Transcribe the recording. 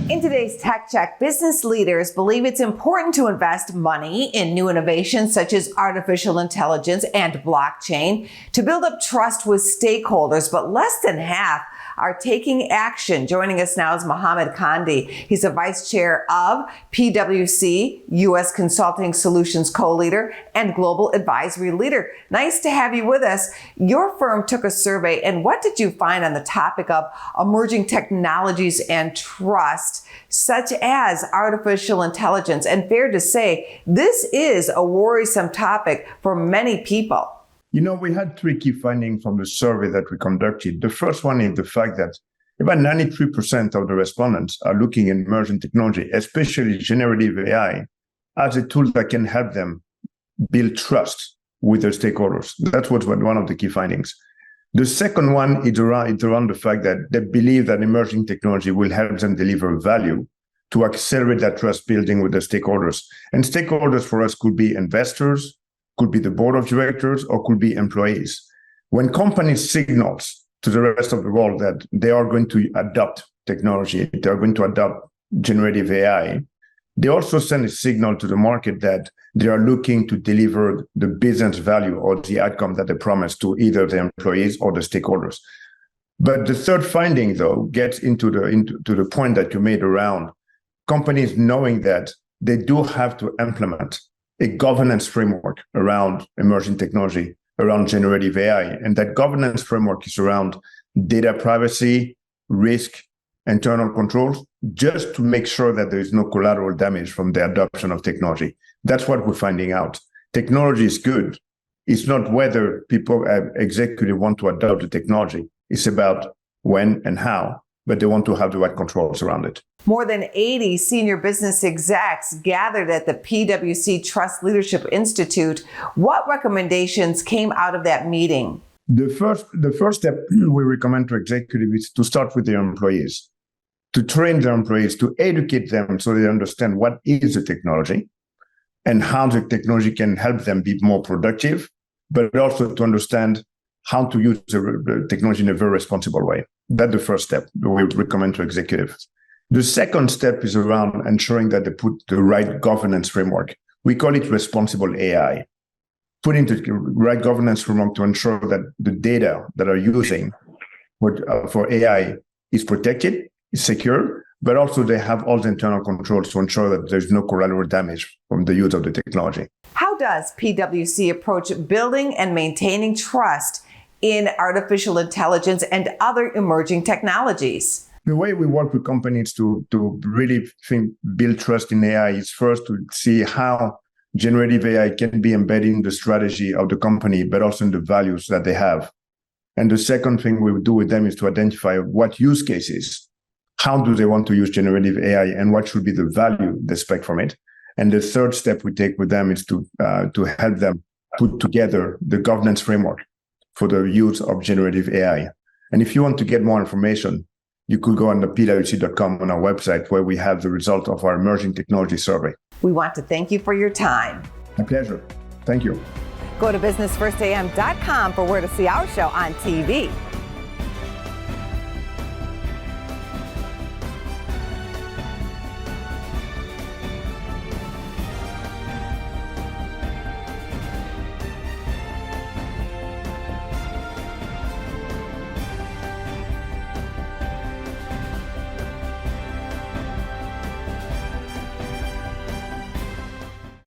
In today's Tech Check, business leaders believe it's important to invest money in new innovations such as artificial intelligence and blockchain to build up trust with stakeholders, but less than half are taking action. Joining us now is Mohamed Kande. He's a vice chair of PwC, U.S. Consulting Solutions co-leader and global advisory leader. Nice to have you with us. Your firm took a survey, and what did you find on the topic of emerging technologies and trust, such as artificial intelligence? And fair to say, this is a worrisome topic for many people. You know, we had three key findings from the survey that we conducted. The first one is the fact that about 93% of the respondents are looking at emerging technology, especially generative AI, as a tool that can help them build trust with their stakeholders. That was one of the key findings. The second one is around the fact that they believe that emerging technology will help them deliver value to accelerate that trust building with the stakeholders. And stakeholders for us could be investors, could be the board of directors, or could be employees. When companies signals to the rest of the world that they are going to adopt technology, they are going to adopt generative AI, they also send a signal to the market that they are looking to deliver the business value or the outcome that they promise to either the employees or the stakeholders. But the third finding, though, gets into the point that you made around companies knowing that they do have to implement a governance framework around emerging technology, around generative AI. And that governance framework is around data privacy, risk, internal controls, just to make sure that there is no collateral damage from the adoption of technology. That's what we're finding out. Technology is good. It's not whether executives want to adopt the technology. It's about when and how, but they want to have the right controls around it. More than 80 senior business execs gathered at the PwC Trust Leadership Institute. What recommendations came out of that meeting? The first step we recommend to executives is to start with their employees, to train their employees, to educate them so they understand what is the technology and how the technology can help them be more productive, but also to understand how to use the technology in a very responsible way. That's the first step we would recommend to executives. The second step is around ensuring that they put the right governance framework. We call it responsible AI. Putting the right governance framework to ensure that the data that are using for AI is protected, is secure, but also they have all the internal controls to ensure that there's no collateral damage from the use of the technology. How does PwC approach building and maintaining trust in artificial intelligence and other emerging technologies? The way we work with companies to really build trust in AI is first to see how generative AI can be embedded in the strategy of the company, but also in the values that they have. And the second thing we would do with them is to identify what use cases, how do they want to use generative AI, and what should be the value they expect from it. And the third step we take with them is to help them put together the governance framework for the use of generative AI. And if you want to get more information, you could go on the pwc.com on our website, where we have the result of our emerging technology survey. We want to thank you for your time. My pleasure. Thank you. Go to businessfirstam.com for where to see our show on TV.